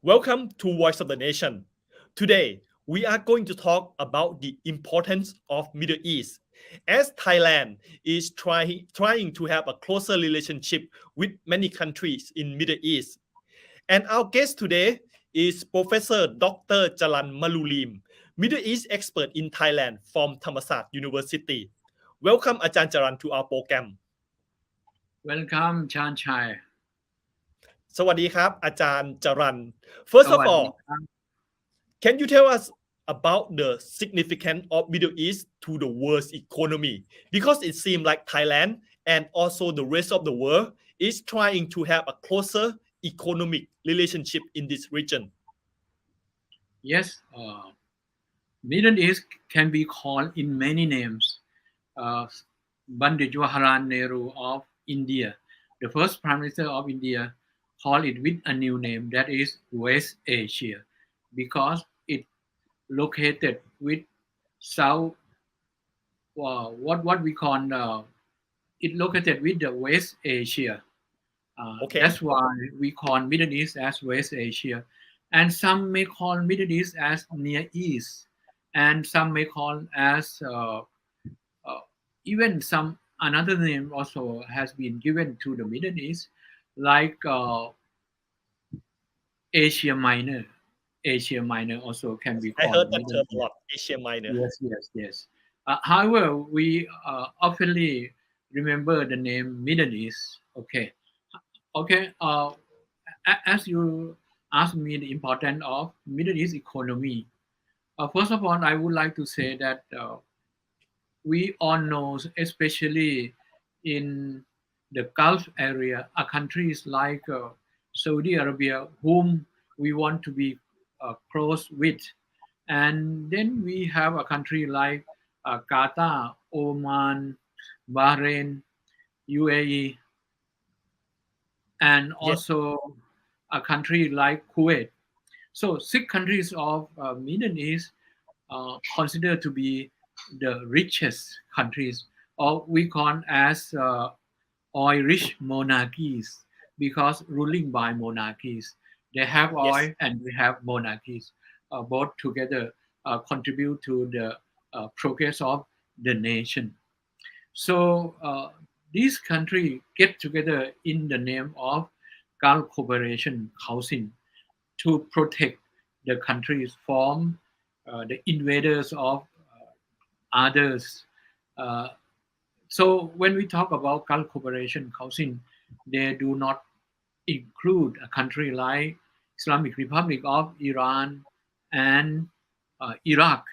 Welcome to Voice of the Nation. Today, we are going to talk about the importance of Middle East as Thailand is trying to have a closer relationship with many countries in Middle East. And our guest today is Professor Dr. Jalan Malulim, Middle East expert in Thailand from Thammasat University. Welcome Ajahn Jaran to our program. Welcome ชาญชัยสวัสดีครับอาจารย์จรัน First ส of วัสดี all, can you tell us about the significance of Middle East to the world's economy? Because it seems like Thailand and also the rest of the world is trying to have a closer economic relationship in this region. Yes, Middle East can be called in many names. Uh, Pandit Jawaharlal Nehru of India, the first Prime Minister of India, called it with a new name that is West Asia because it located with South, what we call it located with the West Asia. Okay. That's why we call Middle East as West Asia, and some may call Middle East as Near East, and some may call as uh, even some another name also has been given to the Middle East, like Asia Minor. Asia Minor also can be I called heard that Middle term a East. lot, Asia Minor. Yes. However, we oftenly remember the name Middle East. Okay. As you asked me the importance of Middle East economy, first of all, I would like to say that we all know, especially in the Gulf area, countries like Saudi Arabia, whom we want to be close with, and then we have a country like Qatar, Oman, Bahrain, UAE, and Yes, also a country like Kuwait. So six countries of Middle East considered to be the richest countries, or we call as oil-rich monarchies because ruling by monarchies. They have yes, oil and we have monarchies. Both together contribute to the progress of the nation. So these countries get together in the name of Gulf Cooperation Council to protect the countries from the invaders of others. Uh, so when we talk about Gulf Cooperation Council, they do not include a country like Islamic Republic of Iran and Iraq,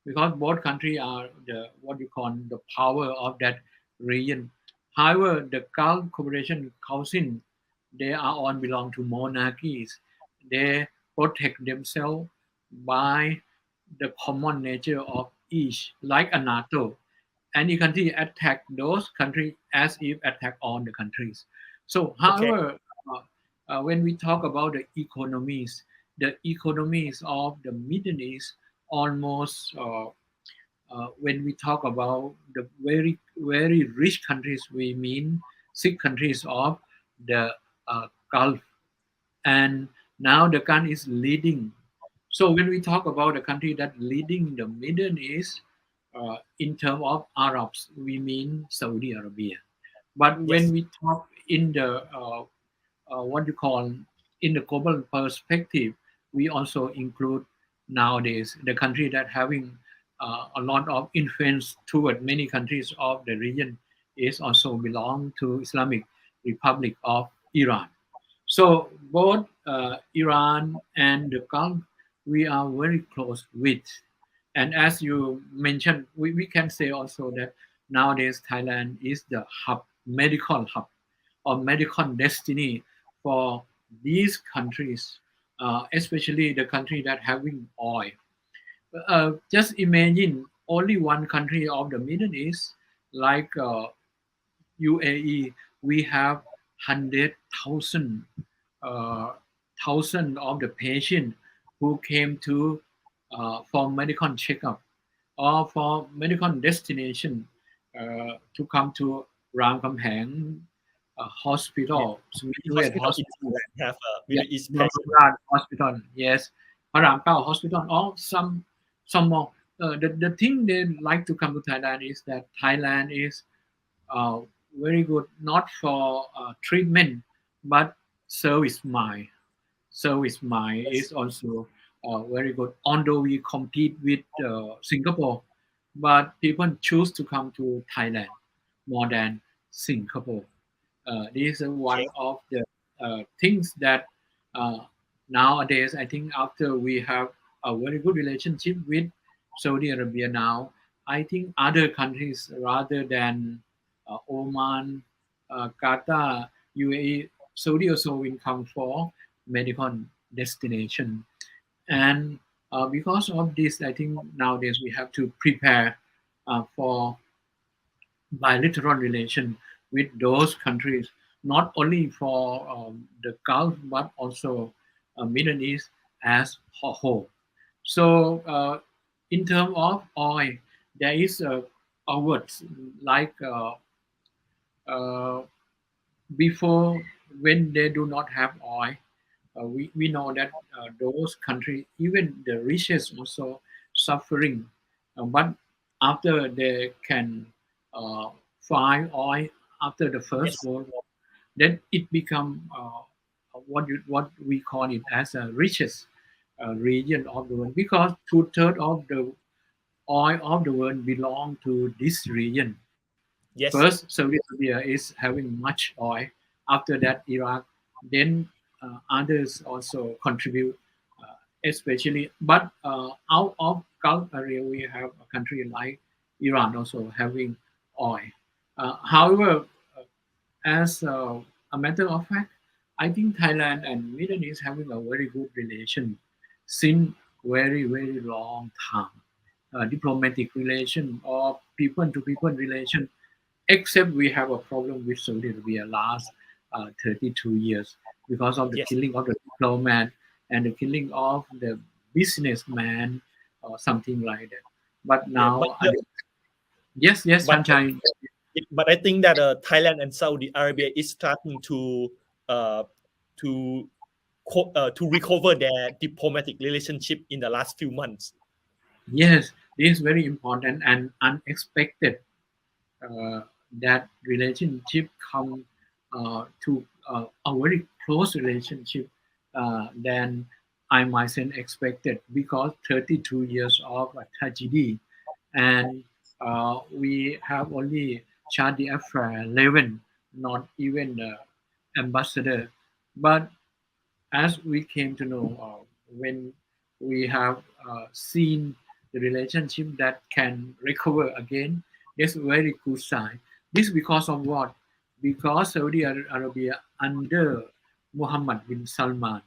because both countries are the what you call the power of that region. However, the Gulf Cooperation Council, they are all belong to monarchies. They protect themselves by the common nature of each, like a NATO. Any country attack those countries as if attack all the countries. So, okay, however, when we talk about the economies of the Middle East almost when we talk about the very rich countries, we mean six countries of the Gulf, and now the country is leading. So when we talk about the country that leading the Middle East in terms of Arabs, we mean Saudi Arabia. But when yes, we talk in the what you call in the global perspective, we also include nowadays the country that having a lot of influence toward many countries of the region is also belong to Islamic Republic of Iran. So both Iran and the Gulf, we are very close with. And as you mentioned, we can say also that nowadays Thailand is the medical hub or medical destiny for these countries, especially the country that having oil. Just imagine only one country of the Middle East, like UAE, we have 100,000 uh, thousand of the patient who came to for medical checkup or for medical destination to come to Ram Kamheng hospital, Many Smith hospital in Hospital, Thailand have a yeah, Middle East patient. Bumrungrad Hospital, yes, Paramkau Hospital, or some more. The thing they like to come to Thailand is that Thailand is uh, very good, not for treatment, but service mind. Service mind Yes, is also very good. Although we compete with Singapore, but people choose to come to Thailand more than Singapore. This is okay. one of the things that uh, nowadays I think after we have a very good relationship with Saudi Arabia now, I think other countries rather than Oman, Qatar, UAE, Saudi also will come for medical destination. And because of this, I think nowadays we have to prepare for bilateral relation with those countries, not only for the Gulf but also Middle East as a whole. So, in terms of oil, there is a word like uh, before when they do not have oil, we know that those countries, even the richest, also suffering. But after they can uh, find oil after the First Yes, World War, then it become what we call it as a richest region of the world because two-thirds of the oil of the world belong to this region. yes, First, Saudi Arabia is having much oil. After that, Iraq. Then others also contribute, especially. But out of Gulf area, we have a country like Iran also having oil. However, as a matter of fact, I think Thailand and Middle East having a very good relation since very long time. Diplomatic relation or people to people relation, except we have a problem with Saudi Arabia last 32 years because of the yes. killing of the diplomat and the killing of the businessman or something like that. But Yeah, but now, yes, but Sanjay. but I think that Thailand and Saudi Arabia is starting uh, to to recover their diplomatic relationship in the last few months. Yes, this is very important and unexpected uh, that relationship come to a very close relationship than I myself expected because 32 years of a tragedy and we have only chargé d'affaires 11, not even the ambassador. But as we came to know when we have seen the relationship that can recover again, that's a very good sign. This because of what? Because Saudi Arabia under Muhammad bin Salman,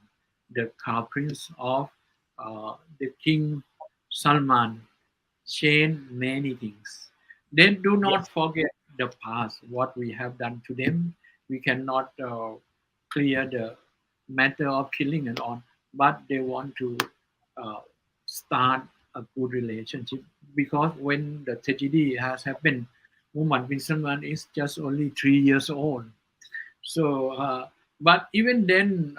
the crown prince of the King Salman, change many things. They do not Yes, forget the past, what we have done to them. We cannot clear the matter of killing and on, but they want to uh, start a good relationship because when the tragedy has happened, Muhammad bin Salman is just only 3 years old. So, but even then,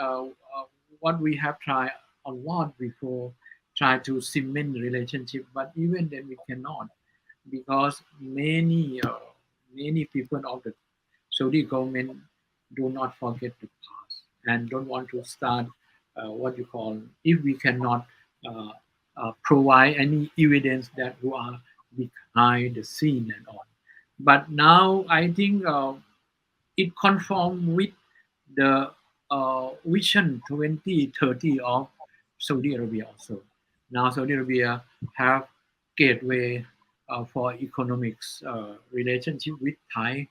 what we have tried a lot before, try to cement relationship, but even then we cannot because many people of the Saudi government do not forget the past and don't want to start what you call if we cannot uh, provide any evidence that who are behind the scene and all. But now I think it conform with the vision 2030 of Saudi Arabia also. Now Saudi Arabia have gateway for economics relationship with Thai.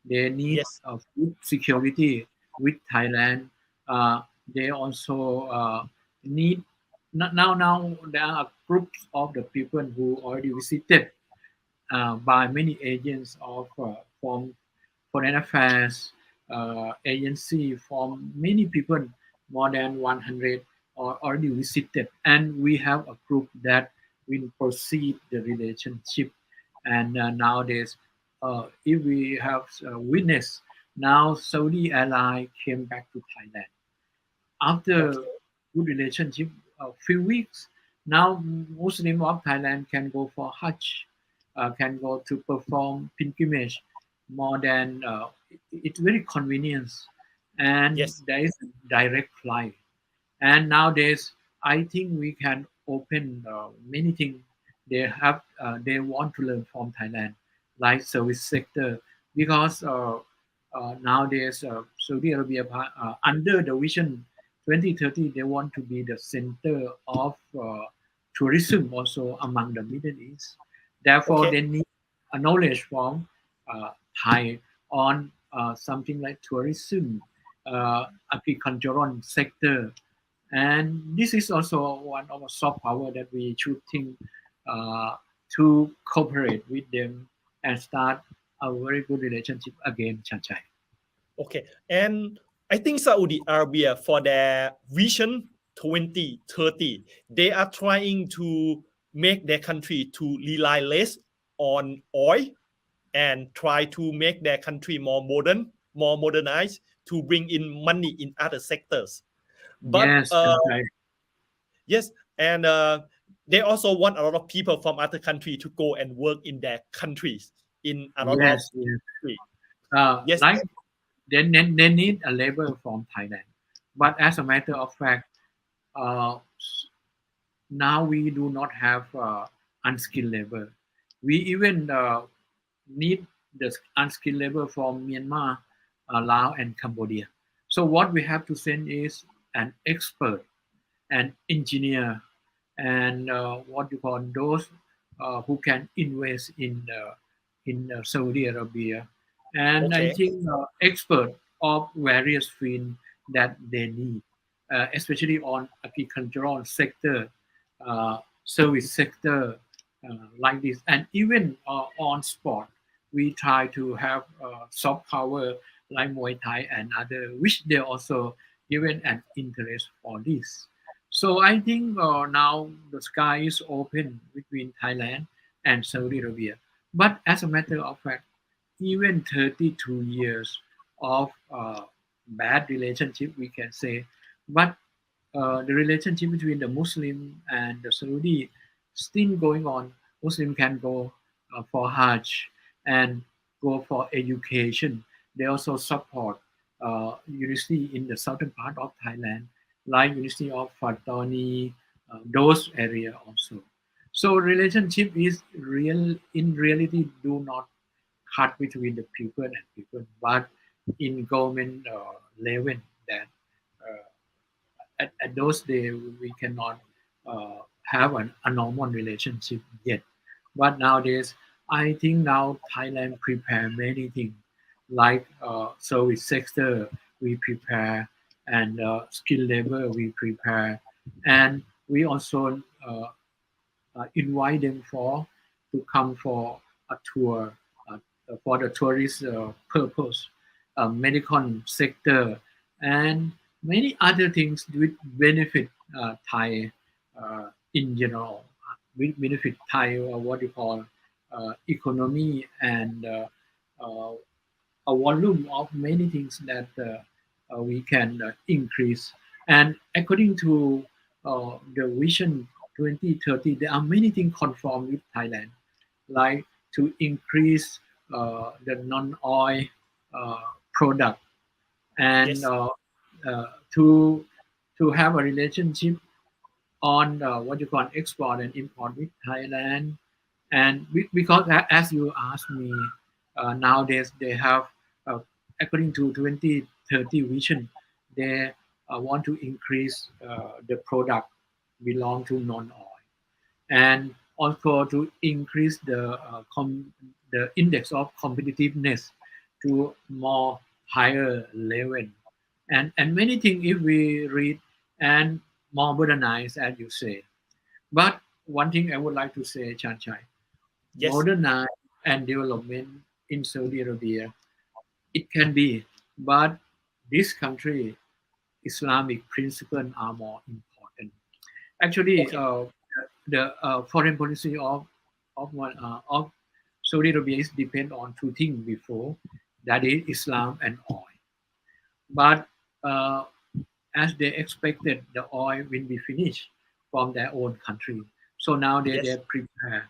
They need yes, food security with Thailand. Uh, they also need now there are groups of the people who already visited by many agents of from foreign affairs agency from many people, more than 100 are already visited, and we have a group that will proceed the relationship. And nowadays, if we have witnessed Now Saudi Airlines came back to Thailand after Okay. good relationship a few weeks. Now Muslim of Thailand can go for Hajj, can go to perform pilgrimage more than it's very convenient, and Yes. there is a direct flight. And nowadays, I think we can open many things they want to learn from Thailand, like service sector, because nowadays Saudi Arabia under the vision 2030 they want to be the center of tourism also among the Middle East. Therefore, Okay. they need a knowledge from Thai on something like tourism, agricultural sector, and this is also one of the soft power that we should think uh, to cooperate with them and start a very good relationship again, Chanchai. Okay. And I think Saudi Arabia, for their vision 2030, they are trying to make their country to rely less on oil and try to make their country more modern, more modernized to bring in money in other sectors. But Yes, Chanchai. yes, and they also want a lot of people from other country to go and work in their countries in a lot of Yes, yes. country. Yes, Like they need a labor from Thailand, but as a matter of fact, uh, now we do not have unskilled labor. We even need the unskilled labor from Myanmar, Laos, and Cambodia. So what we have to send is an expert, an engineer, and what you call those who can invest in Saudi Arabia. And I okay, think expert of various fields that they need, especially on agricultural sector, service sector, like this, and even on sport, we try to have soft power like Muay Thai and other, which they also given an interest for this. So I think now the sky is open between Thailand and Saudi Arabia. But as a matter of fact, even 32 years of bad relationship, we can say, but the relationship between the Muslim and the Saudi still going on. Muslim can go for Hajj and go for education. They also support university in the southern part of Thailand, like University of Pattani, those area also. So relationship is real in reality do not cut between the people and people, but in government level that uh, at those days we cannot have a normal relationship yet. But nowadays, I think now Thailand prepare many things like service sector we prepare and skill labor we prepare, and we also invite them for to come for a tour uh, for the tourist purpose, medical sector, and many other things which benefit Thai in general, benefit Thai what you call economy and uh, a volume of many things that we can increase. And according to the Vision 2030, there are many things conform with Thailand, like to increase the non-oil uh, product and yes, uh, to to have a relationship on what you call export and import with Thailand. And because as you asked me, nowadays they have, uh, according to 2030 vision, they want to increase the product belong to non-oil and also to increase the index of competitiveness to more higher level and many things if we read and more modernized as you say. But one thing I would like to say, Chanchai, yes, modernize and development in Saudi Arabia, it can be, but this country, Islamic principles are more important. Actually, okay, the foreign policy of Saudi Arabia is depend on two things before. that is Islam and oil. But uh, as they expected, the oil will be finished from their own country. So now they Yes. prepare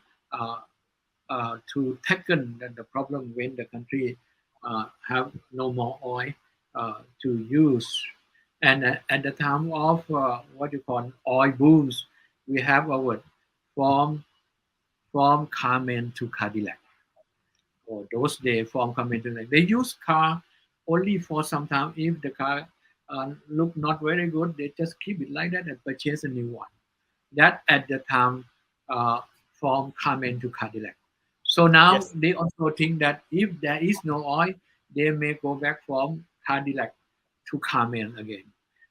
to tackle the problem when the country have no more oil to use. And at the time of what you call oil booms, we have our from Carmen to Cadillac, or those days from Carmen to Cadillac. They use car only for some time. If the car look not very good, they just keep it like that and purchase a new one. That at the time uh, from Carmen to Cadillac. So now Yes. they also think that if there is no oil, they may go back from Cadillac to Carmen again.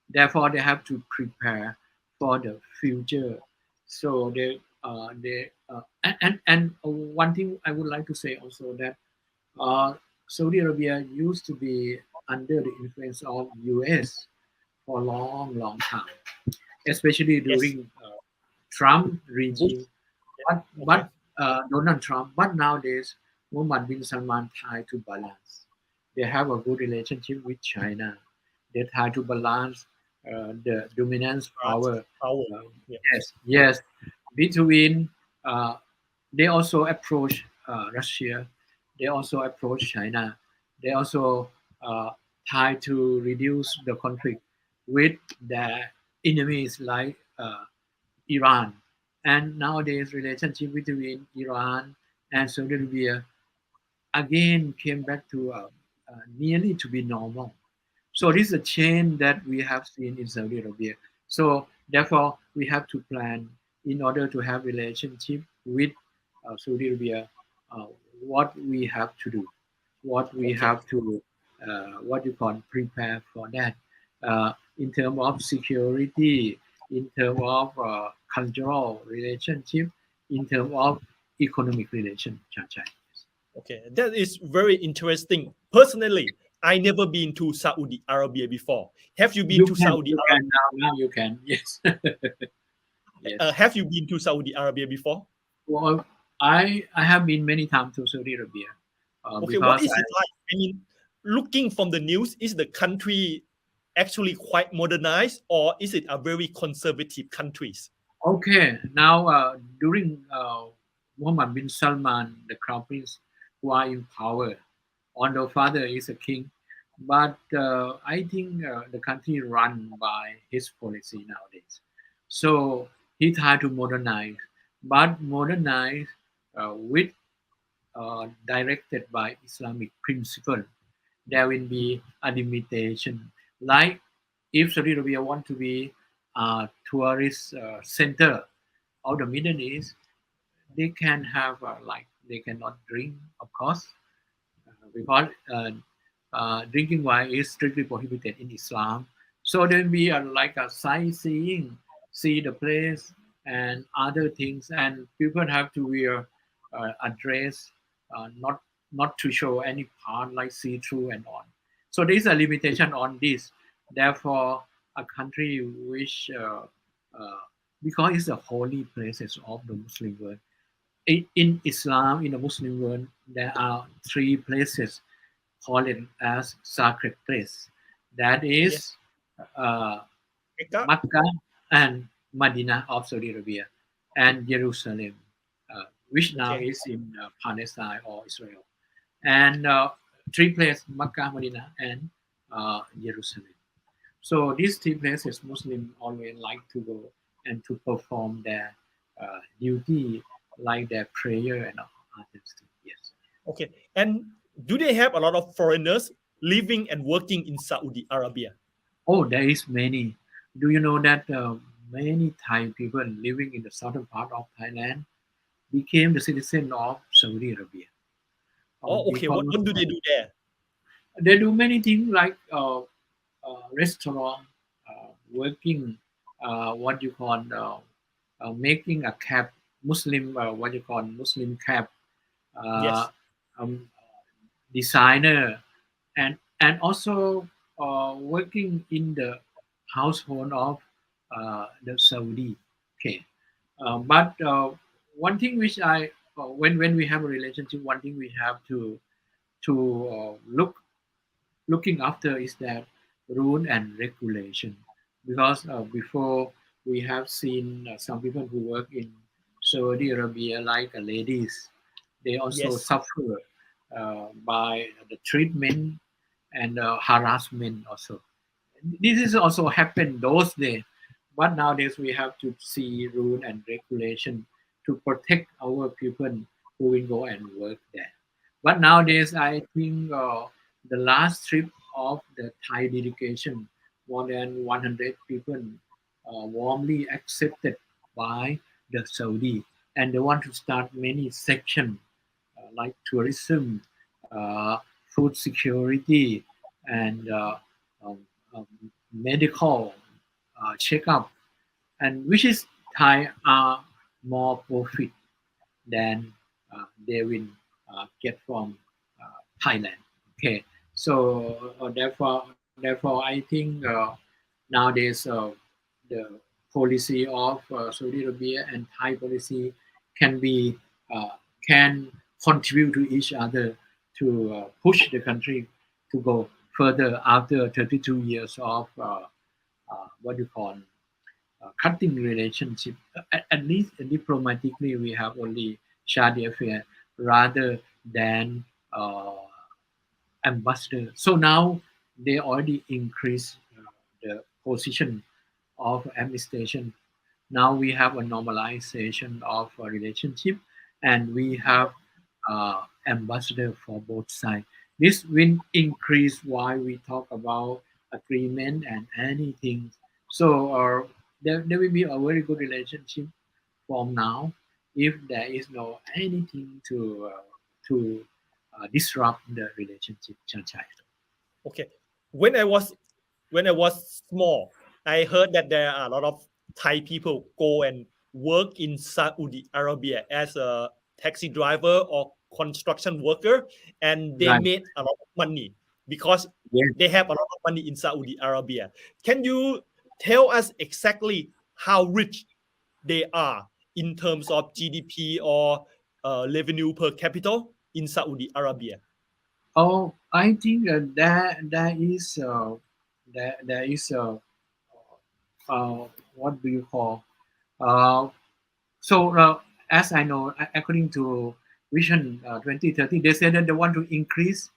Therefore, they have to prepare for the future. So and one thing I would like to say also that uh, Saudi Arabia used to be under the influence of U.S. for a long time, especially Yes. during Trump Bush. regime. Yeah. But Okay. Donald Trump. But nowadays, Mohammed bin Salman try to balance. They have a good relationship with China. They try to balance the dominance France power. power. Uh, Yeah. yes. Between uh, they also approach Russia. They also approach China. They also uh, try to reduce the conflict with their enemies like Iran. And nowadays, relationship between Iran and Saudi Arabia again came back to nearly to be normal. So this is a change that we have seen in Saudi Arabia. So therefore, we have to plan in order to have relationship with Saudi Arabia, uh, what we have to do, what we Okay. have to, what you call prepare for that, in terms of security, in terms of cultural relationship, in terms of economic relation. Chai. Okay. That is very interesting. Personally, I never been to Saudi Arabia before. Have you been to Saudi You can now you can, yes. Yes. Have you been to Saudi Arabia before? Well, I have been many times to Saudi Arabia Okay, what because is it like? I mean, looking from the news, is the country actually quite modernized, or is it a very conservative country? okay now during Muhammad bin Salman, the crown prince who are in power, although father is a king, but I think the country run by his policy nowadays. So he tried to modernize, but modernize with directed by Islamic principle. There will be a limitation. Like if Saudi Arabia want to be a tourist center of the Middle East, they can have like they cannot drink, of course, because drinking wine is strictly prohibited in Islam. So then we are like a sightseeing, see the place and other things, and people have to wear a dress, not to show any part like see through and on. So there is a limitation on this. Therefore, a country which uh, because it's the holy places of the Muslim world, in Islam, in the Muslim world, there are three places called it as sacred place. That Yes. is uh, Mecca? Makkah and Medina of Saudi Arabia, and Jerusalem, which now Okay. is in Palestine or Israel. And three places, Makkah, Medina, and Jerusalem. So these three places, Muslims always like to go and to perform their duty, like their prayer and others. Yes. Okay. And do they have a lot of foreigners living and working in Saudi Arabia? Oh, there is many. Do you know that many Thai people living in the southern part of Thailand became the citizen of Saudi Arabia? Oh, okay. Because What do they do there? they do many things like restaurant, working, what you call making a cap, Muslim, what you call Muslim cap, uh, Yes. um, designer, and also working in the household of the Saudi. Okay, but one thing which I when we have a relationship, one thing we have to to looking after is that rule and regulation, because before we have seen some people who work in Saudi Arabia, like ladies, they also Yes. suffer by the treatment and harassment also. This is also happened those days, but nowadays we have to see rule and regulation to protect our people who will go and work there. But nowadays I think the last trip of the Thai delegation, more than 100 people warmly accepted by the Saudi, and they want to start many sections like tourism, uh, food security, and um, um, medical checkup, and which is Thai are more profit than they will get from Thailand. Okay, so therefore, I think nowadays the policy of Saudi Arabia and Thai policy can be uh, can contribute to each other to push the country to go further after 32 years of what you call cutting relationship. At least diplomatically, we have only Shadi affair rather than ambassador. So now they already increased the position of administration. Now we have a normalization of a relationship, and we have ambassador for both sides. This will increase why we talk about agreement and anything. So there will be a very good relationship from now if there is no anything to disrupt the relationship. Chanchai. Okay. When I was when I was small, I heard that there are a lot of Thai people go and work in Saudi Arabia as a taxi driver or construction worker, and they Right. made a lot of money because Yes. they have a lot of money in Saudi Arabia. Can you tell us exactly how rich they are in terms of GDP or revenue per capita in Saudi Arabia? Oh, I think there is there is what do you call uh, so as I know, according to Vision 2030, they said that they want to increase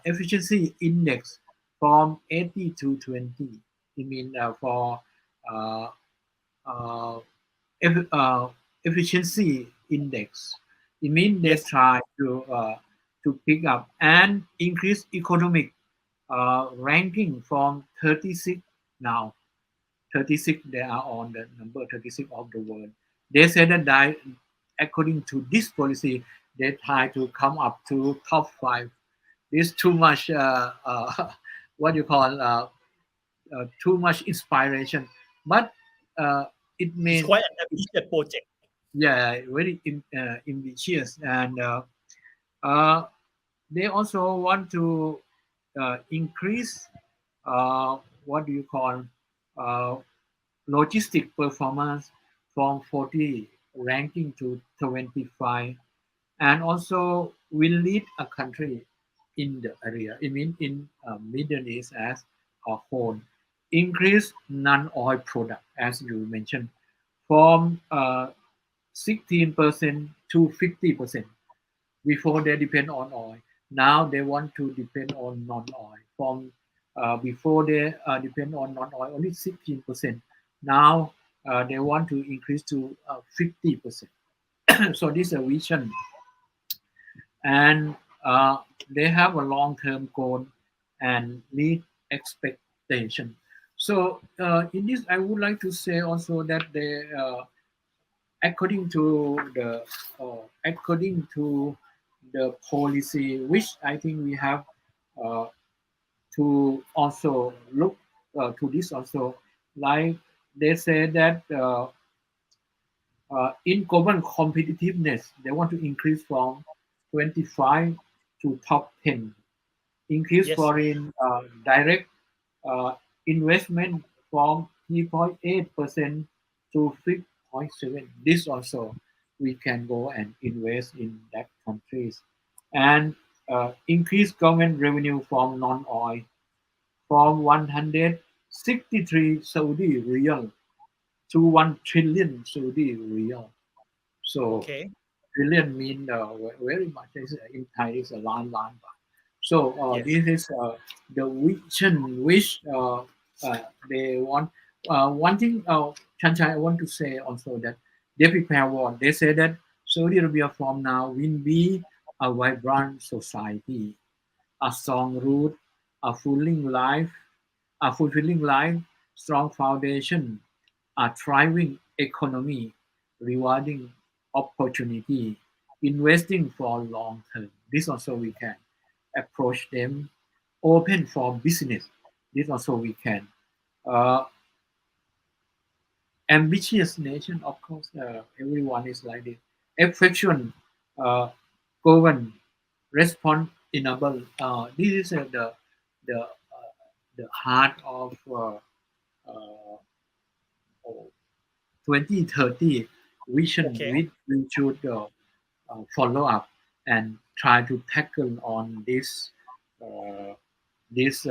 efficiency index from 80 to 20. I mean for uh, uh, efficiency index. It means they Yes. try to pick up and increase economic ranking from 36 now. 36 they are on the number 36 of the world. They said that according to this policy, they try to come up to top five. This too much what you call too much inspiration, but uh, it It's may quite an ambitious project. yeah very ambitious, and uh, they also want to increase what do you call uh, logistic performance from 40 ranking to 25, and also will lead a country in the area. I mean in Middle East as a whole, increase non-oil product as you mentioned from 16% to 50%. Before they depend on oil, now they want to depend on non-oil. From before they depend on non-oil only 16%. Now they want to increase to 50%. So this is a vision, and they have a long-term goal and lead expectation. So in this, I would like to say also that they according to the policy, which I think we have uh, to also look to this also, like they say that in global competitiveness, they want to increase from 25 to top 10, increase Yes. foreign direct uh, investment from 3.8% to 5.7. This also we can go and invest in that countries. And increase government revenue from non-oil from 163 Saudi riyal to 1 trillion Saudi riyal. So Okay. trillion mean very much. In Thai, is a lan baht. So Yes. this is the vision which they want. One thing, Chanchai, I want to say also that they prepare what they say that Saudi Arabia from now will be a vibrant society, a strong root, a fulfilling life, strong foundation, a thriving economy, rewarding opportunity, investing for long term. This also we can approach them, open for business. This also we can. Uh, Ambitious nation, of course, everyone is like this. Affection, uh, govern, respond, enable. This is the heart of uh, 2030 vision Okay. which we should follow up and try to tackle on uh, this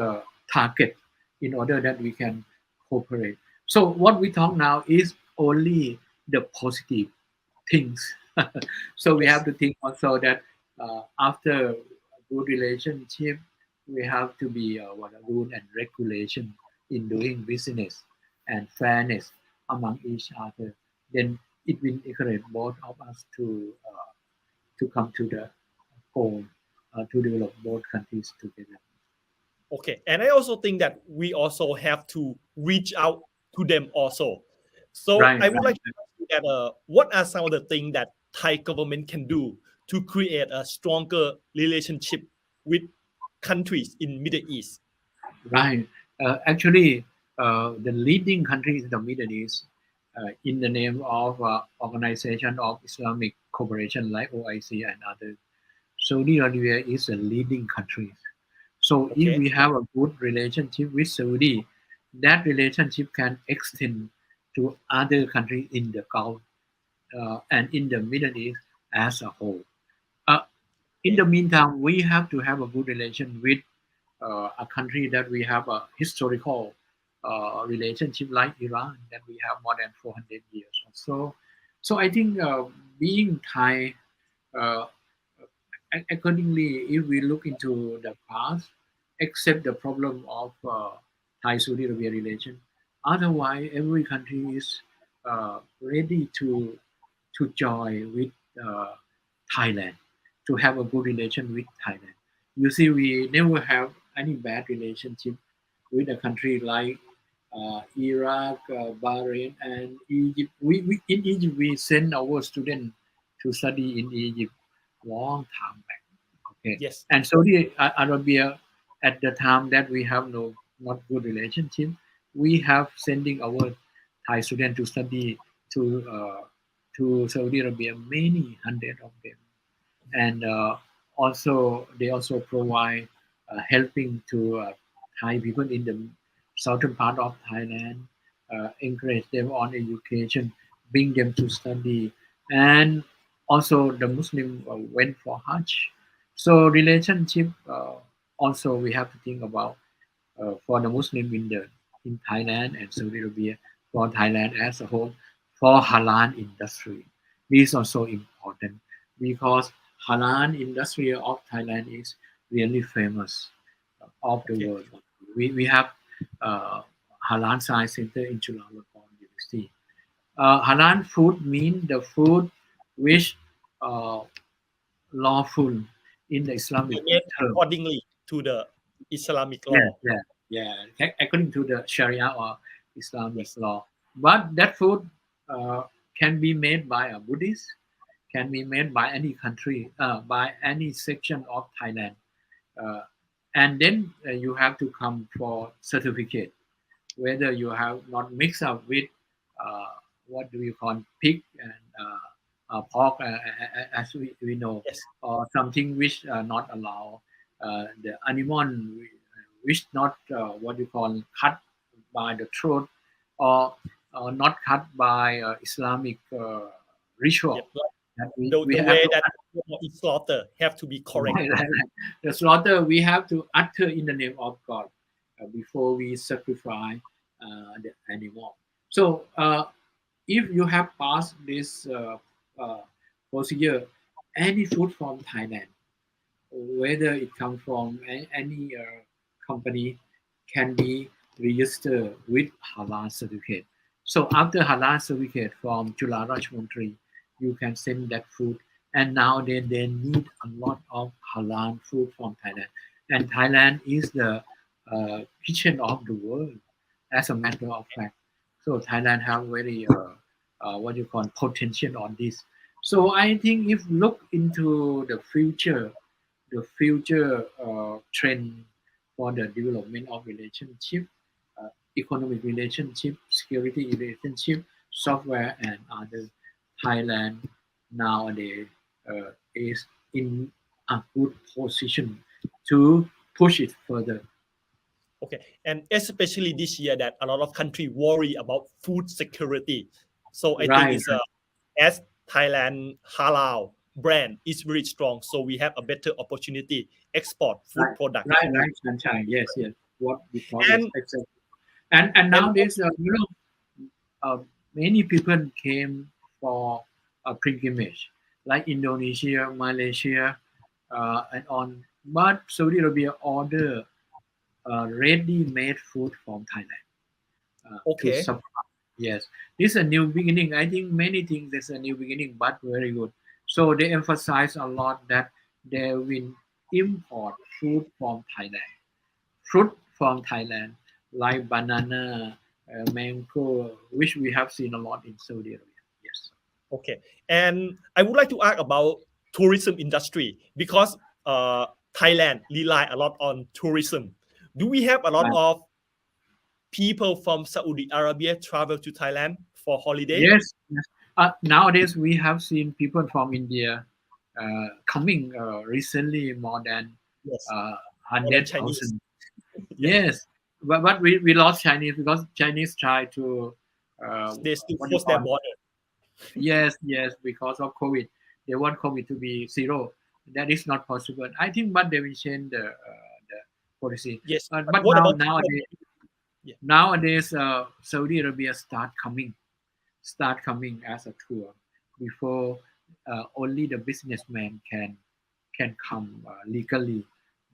target in order that we can cooperate. So what we talk now is only the positive things. So we Yes. have to think also that after a good relationship, we have to be what a rule and regulation in doing business and fairness among each other. Then it will encourage both of us to come to the goal to develop both countries together. Okay. And I also think that we also have to reach out to them also. So Right, I would right. like to ask you that what are some of the things that Thai government can do to create a stronger relationship with countries in Middle East? Right. Actually, the leading countries in the Middle East, in the name of Organization of Islamic Cooperation like OIC and others, Saudi Arabia is a leading country. So if Okay. we have a good relationship with Saudi, that relationship can extend to other countries in the Gulf and in the Middle East as a whole. Uh, in Okay. the meantime, we have to have a good relation with a country that we have a historical relationship like Iran that we have more than 400 years or so. So I think being Thai, uh, accordingly, if we look into the past, except the problem of Thai-Saudi Arabia relation, otherwise every country is ready to join with uh, Thailand, to have a good relation with Thailand. You see, we never have any bad relationship with a country like Iraq, Bahrain, and Egypt. In Egypt we send our students to study in Egypt long time back. Okay, Yes. and Saudi Arabia at the time that we have no not good relationship, we have sending our Thai students to study to uh, to Saudi Arabia, many hundred of them, and also they also provide helping to Thai people in the southern part of Thailand, encourage them on education, bring them to study, and also the Muslim went for Hajj. So relationship also we have to think about for the Muslim in Thailand and Saudi Arabia, for Thailand as a whole, for halal industry. This is also important because halal industry of Thailand is really famous of the Okay. world. We have uh, halal science center in Chulalongkorn University. Halal food mean the food which uh, lawful in the Islamic Made term. accordingly to the Islamic Yeah, law. yeah, yeah. According to the Sharia or Islamic Yes. law, but that food uh, can be made by a Buddhist, can be made by any country, by any section of Thailand, uh, and then you have to come for certificate whether you have not mixed up with uh, what do you call pig and pork, as we know, Yes. or something which not allow the animal which not what you call cut by the throat or not cut by Islamic ritual. Yep. that we the have way to that it's slaughter have to be correct. right, right, right. The slaughter we have to utter in the name of God before we sacrifice the animal. So if you have passed this uh, procedure, any food from Thailand, whether it comes from any company, can be registered with halal certificate. So after halal certificate from Chula Rajmundry, you can send that food. And now they need a lot of halal food from Thailand. And Thailand is the kitchen of the world, as a matter of fact. So Thailand have very what you call potential on this. So I think if look into the future trend for the development of relationship, economic relationship, security relationship, software, and other. Thailand nowadays is in a good position to push it further. Okay, and especially this year that a lot of country worry about food security. So I think Right, it's as Thailand halal brand is very strong, so we have a better opportunity export food right, product right, to right, Sunshine. Yes, yes. What we call is and exactly. And and nowadays, many people came for a pilgrimage, like Indonesia, Malaysia, and on. But Saudi Arabia order ready-made food from Thailand to okay, supply. Yes, this is a new beginning. I think many things is a new beginning, but very good. So they emphasize a lot that they will import food from Thailand, fruit from Thailand, like banana, mango, which we have seen a lot in Saudi Arabia. Yes. okay. And I would like to ask about tourism industry because Thailand rely a lot on tourism. Do we have a lot Right. of people from Saudi Arabia travel to Thailand for holiday? Yes. Yes. Nowadays, we have seen people from India coming recently more than Yes, more than Chinese. 100,000. Yeah, Yes, but we lost Chinese because Chinese try to they still what do you close their call. border. Yes, yes, because of COVID, they want COVID to be zero. That is not possible. I think, but they will change the policy. Yes, but But what now about yeah, nowadays, Saudi Arabia start coming as a tour before only the businessman can come legally,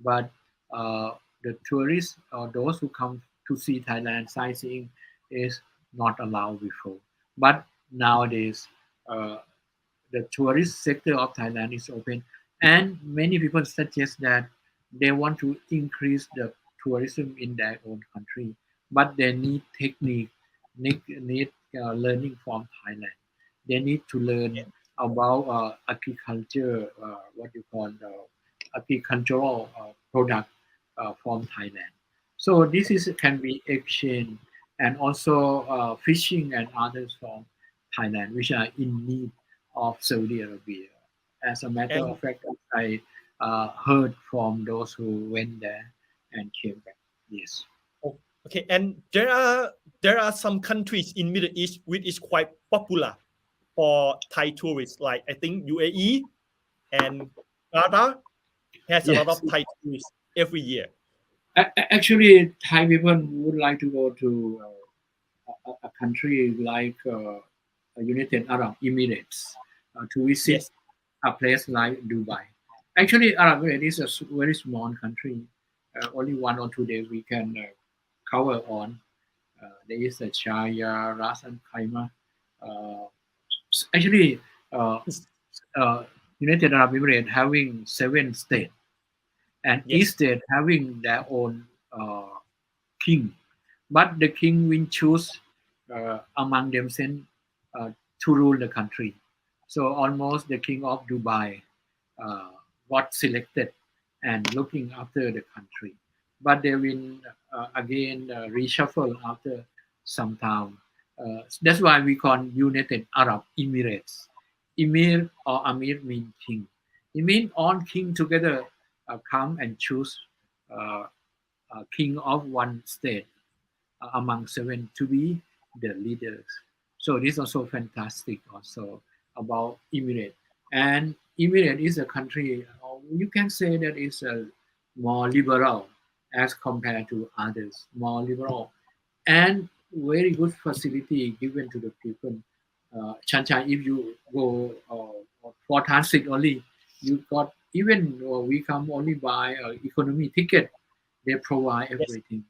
but uh, the tourists or those who come to see Thailand sightseeing is not allowed before. But nowadays, uh, the tourist sector of Thailand is open, and many people suggest that they want to increase the tourism in their own country, but they need technique, need learning from Thailand. They need to learn about agriculture, what you call agricultural product from Thailand. So this is can be exchange and also fishing and others from Thailand, which are in need of Saudi Arabia. As a matter and of fact, I heard from those who went there and came back. Yes. oh, okay, and there are some countries in Middle East which is quite popular for Thai tourists, like I think UAE and Qatar has a lot Yes. of Thai tourists every year. Actually, Thai people would like to go to a country like United Arab Emirates to visit Yes, a place like Dubai. Actually, Arab Emirates is a very small country. Only 1 or 2 days we can cover on. There is a Shaya, Ras and Khaimah. Uh, actually, uh, uh, United Arab Emirates having 7 states, and each yes, state having their own king, but the king will choose among themselves uh, to rule the country. So almost the king of Dubai uh, got selected and looking after the country, but they will again reshuffle after some time. That's why we call United Arab Emirates. Emir or Amir mean king. It means all king together come and choose uh, king of one state among 7 to be the leaders. So this is also fantastic also about Emirates. And Emirates is a country, you can say that it's a more liberal as compared to others, more liberal, and very good facility given to the people. Chanchan, if you go for transit only, you got even we come only by economy ticket. They provide Yes. everything.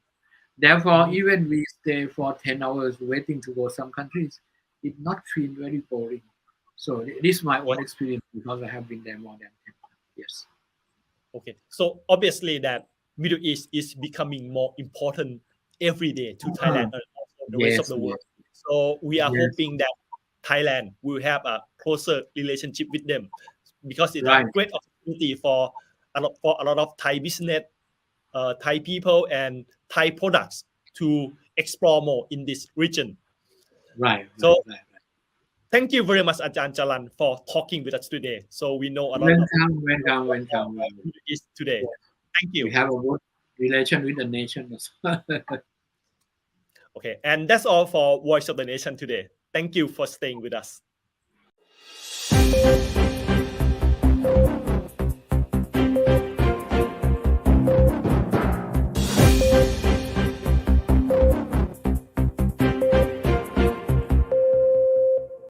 Therefore, Mhm. even we stay for 10 hours waiting to go some countries, it not feel very boring. So this is my Yeah. own experience because I have been there more than 10 times. Yes. Okay. So obviously that Middle East is becoming more important every day to Thailand and also the rest of Yes, the world. yes, So we are yes. hoping that Thailand will have a closer relationship with them because it's a Right, great opportunity for a lot of Thai business, Thai people, and Thai products to explore more in this region. right, right, So right, right. thank you very much, Ajahn Jalan, for talking with us today. So we know a lot of Welcome, welcome, more welcome. about Middle East today. Yes. Thank We you. have a good relation with the nation. Okay, and that's all for Voice of the Nation today. Thank you for staying with us.